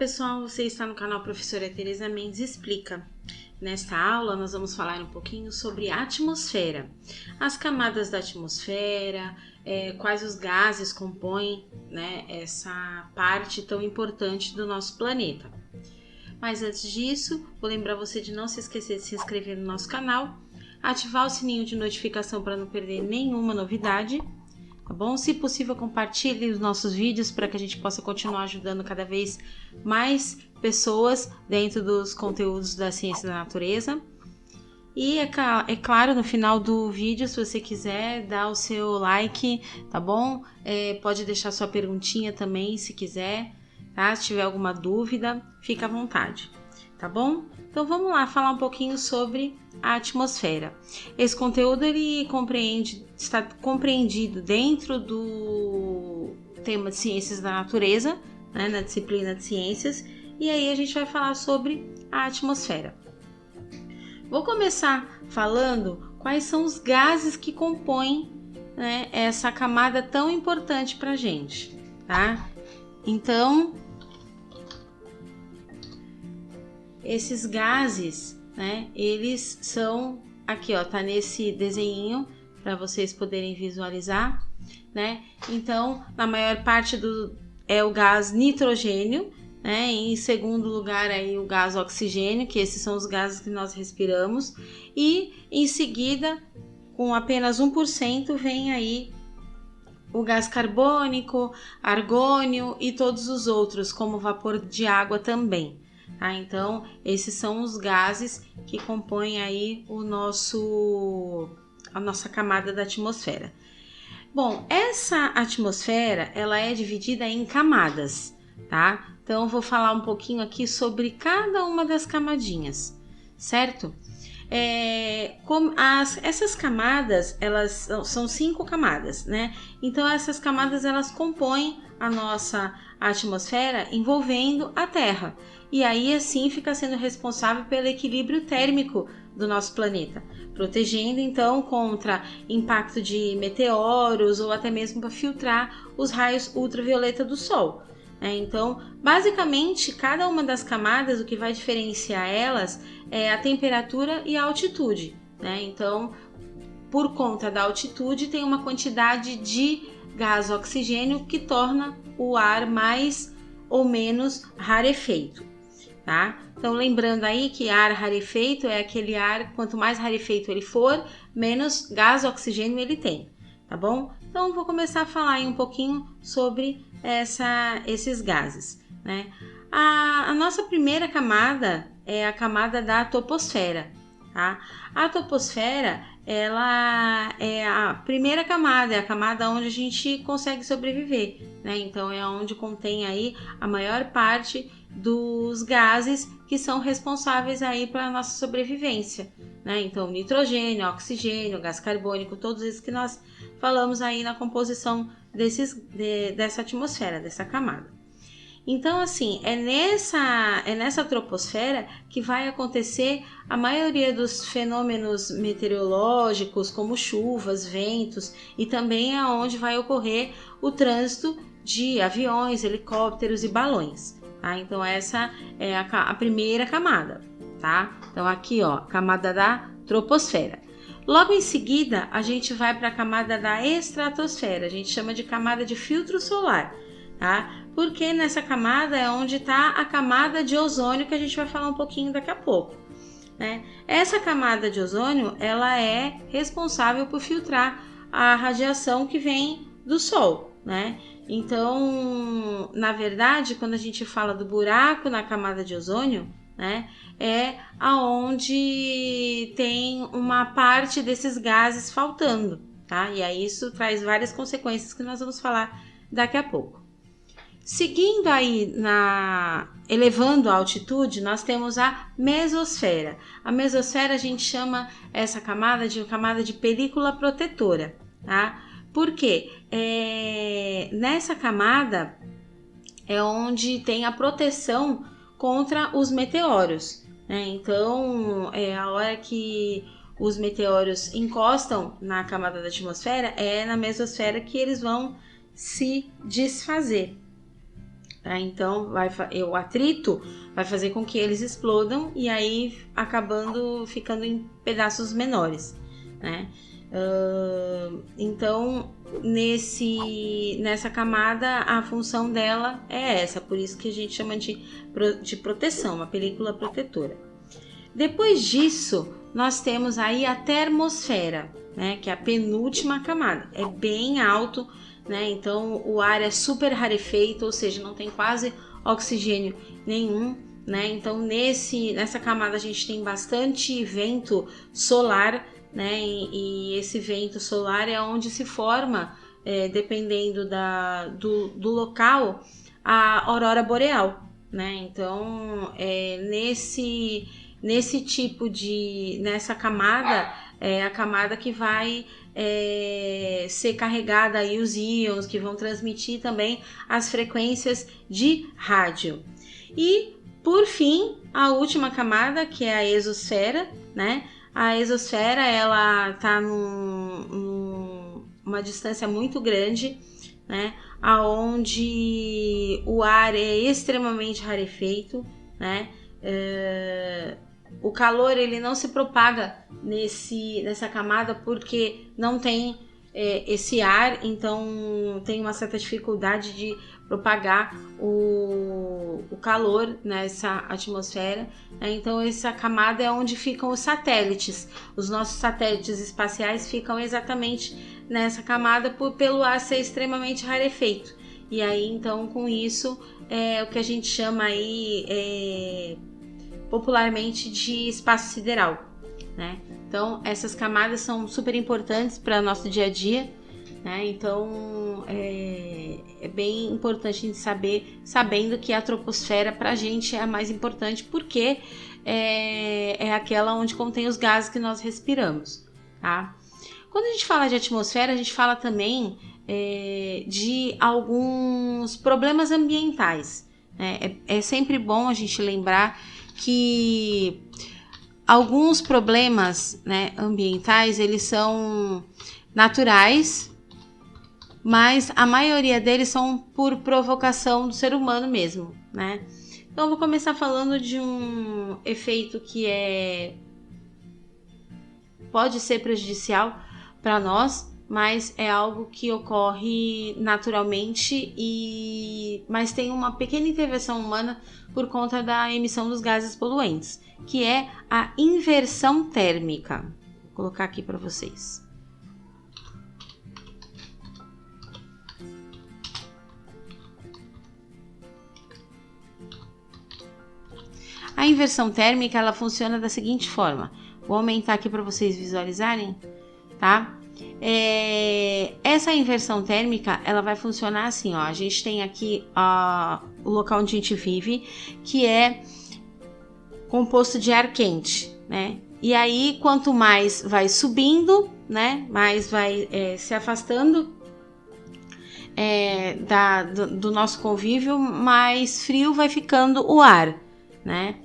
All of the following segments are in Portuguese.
pessoal, você está no canal Professora Tereza Mendes Explica. Nesta aula nós vamos falar um pouquinho sobre a atmosfera, as camadas da atmosfera, quais os gases compõem, né, essa parte tão importante do nosso planeta. Mas antes disso, vou lembrar você de não se esquecer de se inscrever no nosso canal, ativar o sininho de notificação para não perder nenhuma novidade, tá bom? Se possível, compartilhe os nossos vídeos para que a gente possa continuar ajudando cada vez mais pessoas dentro dos conteúdos da ciência da natureza. E é claro, no final do vídeo, se você quiser dar o seu like, tá bom? Pode deixar sua perguntinha também, se quiser, tá? Se tiver alguma dúvida, fica à vontade, tá bom? Então vamos lá falar um pouquinho sobre a atmosfera. Esse conteúdo ele está compreendido dentro do tema de ciências da natureza, né, na disciplina de ciências, e aí a gente vai falar sobre a atmosfera. Vou começar falando quais são os gases que compõem, né, essa camada tão importante para a gente, tá? Então, esses gases, né, eles são, aqui ó, tá nesse desenho para vocês poderem visualizar, né? Então, na maior parte é o gás nitrogênio, né? Em segundo lugar aí o gás oxigênio, que esses são os gases que nós respiramos, e em seguida, com apenas 1%, vem aí o gás carbônico, argônio e todos os outros, como vapor de água também. Tá? Então, esses são os gases que compõem aí a nossa camada da atmosfera. Bom, essa atmosfera, ela é dividida em camadas, tá? Então, eu vou falar um pouquinho aqui sobre cada uma das camadinhas, certo? Essas camadas, elas são 5 camadas, né? Então, essas camadas, elas compõem a nossa atmosfera envolvendo a Terra. E aí, assim, fica sendo responsável pelo equilíbrio térmico do nosso planeta, protegendo, então, contra impacto de meteoros ou até mesmo para filtrar os raios ultravioleta do Sol. Então, basicamente, cada uma das camadas, o que vai diferenciar elas é a temperatura e a altitude, né? Então, por conta da altitude, tem uma quantidade de gás oxigênio que torna o ar mais ou menos rarefeito, tá? Então, lembrando aí que ar rarefeito é aquele ar, quanto mais rarefeito ele for, menos gás oxigênio ele tem, tá bom? Então, vou começar a falar aí um pouquinho sobre esses gases, né? A nossa primeira camada é a camada da troposfera, tá? A troposfera, ela é a primeira camada, é a camada onde a gente consegue sobreviver, né? Então, é onde contém aí a maior parte dos gases que são responsáveis aí para a nossa sobrevivência, né? Então, nitrogênio, oxigênio, gás carbônico, todos esses que nós falamos aí na composição dessa atmosfera, dessa camada. Então, assim, é nessa troposfera que vai acontecer a maioria dos fenômenos meteorológicos, como chuvas, ventos, e também é onde vai ocorrer o trânsito de aviões, helicópteros e balões. Tá? Então, essa é a primeira camada, tá? Então, aqui, ó, camada da troposfera. Logo em seguida, a gente vai para a camada da estratosfera, a gente chama de camada de filtro solar, tá? Porque nessa camada é onde está a camada de ozônio, que a gente vai falar um pouquinho daqui a pouco, né? Essa camada de ozônio, ela é responsável por filtrar a radiação que vem do Sol, né? Então, na verdade, quando a gente fala do buraco na camada de ozônio, né, é aonde tem uma parte desses gases faltando, tá? E aí isso traz várias consequências que nós vamos falar daqui a pouco. Seguindo aí, elevando a altitude, nós temos a mesosfera. A mesosfera a gente chama essa camada de película protetora, tá? Por quê? Nessa camada é onde tem a proteção contra os meteoros, né? Então, a hora que os meteoros encostam na camada da atmosfera, é na mesosfera que eles vão se desfazer. tá? Então o atrito vai fazer com que eles explodam e aí acabando ficando em pedaços menores, né? Então nessa camada a função dela é essa, por isso que a gente chama de proteção, uma película protetora. Depois disso nós temos aí a termosfera, né, que é a penúltima camada, é bem alto, né, então o ar é super rarefeito, ou seja, não tem quase oxigênio nenhum, né, então nessa camada a gente tem bastante vento solar, né, e esse vento solar é onde se forma, dependendo do local, a aurora boreal, né, então nessa camada é a camada que vai ser carregada aí os íons que vão transmitir também as frequências de rádio. E por fim, a última camada, que é a exosfera, né? A exosfera ela está numa distância muito grande, né? Aonde o ar é extremamente rarefeito, né? O calor ele não se propaga nessa camada porque não tem esse ar, então tem uma certa dificuldade de propagar o calor nessa atmosfera, né? Então essa camada é onde ficam os satélites. Os nossos satélites espaciais ficam exatamente nessa camada pelo ar ser extremamente rarefeito. E aí então com isso é o que a gente chama aí popularmente de espaço sideral, né? Então essas camadas são super importantes para o nosso dia a dia, né? Então é bem importante a gente sabendo que a troposfera para a gente é a mais importante porque é aquela onde contém os gases que nós respiramos, tá? Quando a gente fala de atmosfera, a gente fala também de alguns problemas ambientais, né? É sempre bom a gente lembrar que alguns problemas, né, ambientais, eles são naturais, mas a maioria deles são por provocação do ser humano mesmo, né? Então eu vou começar falando de um efeito que pode ser prejudicial para nós, mas é algo que ocorre naturalmente mas tem uma pequena intervenção humana por conta da emissão dos gases poluentes, que é a inversão térmica. Vou colocar aqui para vocês. A inversão térmica ela funciona da seguinte forma. Vou aumentar aqui para vocês visualizarem, tá? Essa inversão térmica ela vai funcionar assim, ó. A gente tem aqui o local onde a gente vive, que é composto de ar quente, né? E aí quanto mais vai subindo, né? Mais vai se afastando do nosso convívio, mais frio vai ficando o ar, né?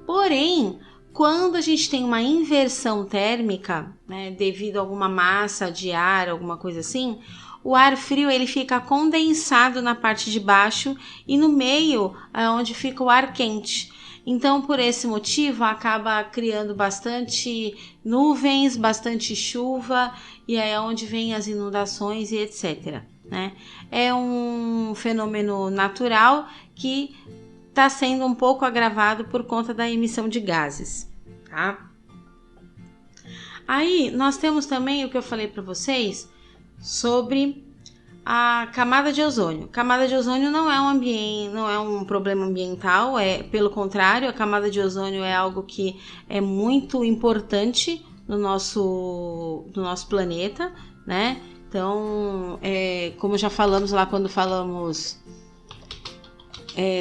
Porém, quando a gente tem uma inversão térmica, né, devido a alguma massa de ar, alguma coisa assim, o ar frio ele fica condensado na parte de baixo e no meio é onde fica o ar quente. Então, por esse motivo, acaba criando bastante nuvens, bastante chuva e aí é onde vem as inundações e etc, né? É um fenômeno natural que está sendo um pouco agravado por conta da emissão de gases, tá? Aí nós temos também o que eu falei para vocês sobre a camada de ozônio. Camada de ozônio não é um problema ambiental, pelo contrário, a camada de ozônio é algo que é muito importante no nosso planeta, né? Então, como já falamos lá quando falamos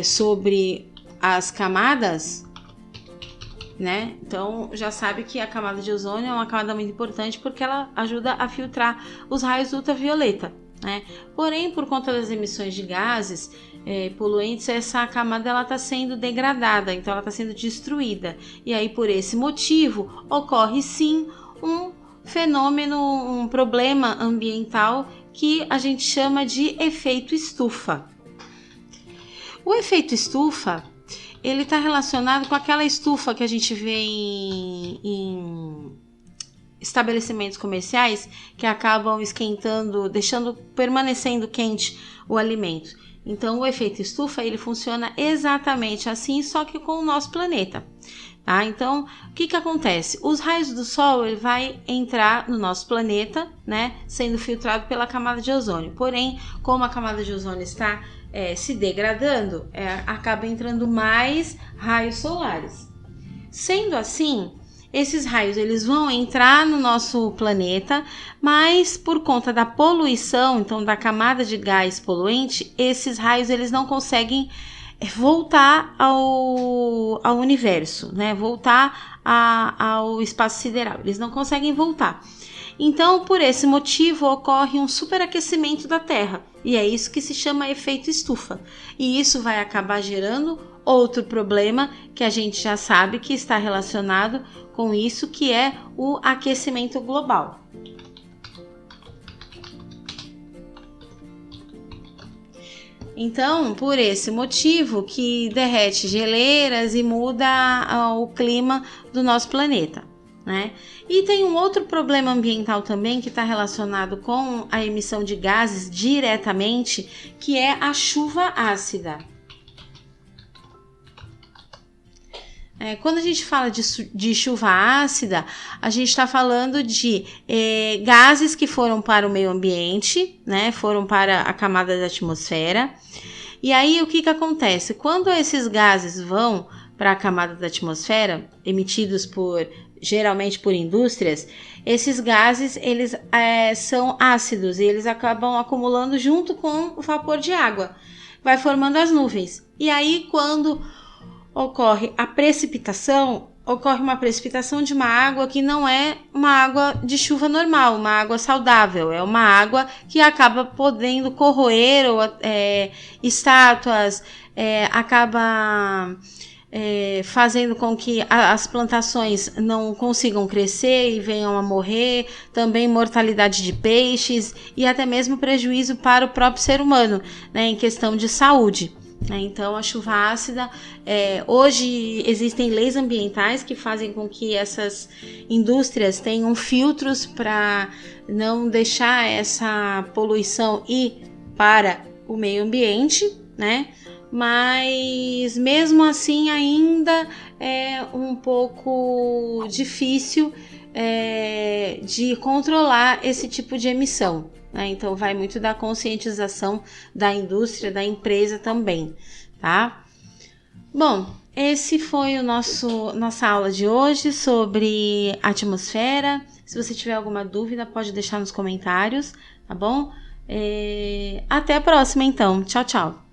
sobre as camadas, né? Então já sabe que a camada de ozônio é uma camada muito importante porque ela ajuda a filtrar os raios ultravioleta, né? Porém, por conta das emissões de gases poluentes, essa camada ela está sendo degradada, então ela está sendo destruída. E aí, por esse motivo, ocorre sim um fenômeno, um problema ambiental que a gente chama de efeito estufa. O efeito estufa, ele está relacionado com aquela estufa que a gente vê em estabelecimentos comerciais que acabam esquentando, permanecendo quente o alimento. Então, o efeito estufa, ele funciona exatamente assim, só que com o nosso planeta. Tá? Então, o que acontece? Os raios do Sol, ele vai entrar no nosso planeta, né, sendo filtrado pela camada de ozônio. Porém, como a camada de ozônio está se degradando, acaba entrando mais raios solares. Sendo assim, esses raios eles vão entrar no nosso planeta, mas por conta da poluição, então da camada de gás poluente, esses raios eles não conseguem voltar ao universo, né? Voltar ao espaço sideral. Eles não conseguem voltar. Então, por esse motivo, ocorre um superaquecimento da Terra. E é isso que se chama efeito estufa. E isso vai acabar gerando outro problema que a gente já sabe que está relacionado com isso, que é o aquecimento global. Então, por esse motivo que derrete geleiras e muda o clima do nosso planeta, né? E tem um outro problema ambiental também que está relacionado com a emissão de gases diretamente, que é a chuva ácida. Quando a gente fala de chuva ácida, a gente está falando de gases que foram para o meio ambiente, né? Foram para a camada da atmosfera. E aí, o que acontece? Quando esses gases vão para a camada da atmosfera, emitidos geralmente por indústrias, esses gases eles são ácidos e eles acabam acumulando junto com o vapor de água. Vai formando as nuvens. E aí, quando ocorre a precipitação, ocorre uma precipitação de uma água que não é uma água de chuva normal, uma água saudável, é uma água que acaba podendo corroer estátuas, acaba fazendo com que as plantações não consigam crescer e venham a morrer, também mortalidade de peixes e até mesmo prejuízo para o próprio ser humano, né, em questão de saúde. Então, a chuva ácida, hoje existem leis ambientais que fazem com que essas indústrias tenham filtros para não deixar essa poluição ir para o meio ambiente, né? Mas mesmo assim ainda é um pouco difícil de controlar esse tipo de emissão. Então vai muito da conscientização da indústria, da empresa também, tá? Bom, esse foi nossa aula de hoje sobre atmosfera. Se você tiver alguma dúvida, pode deixar nos comentários, tá bom? Até a próxima então. Tchau, tchau.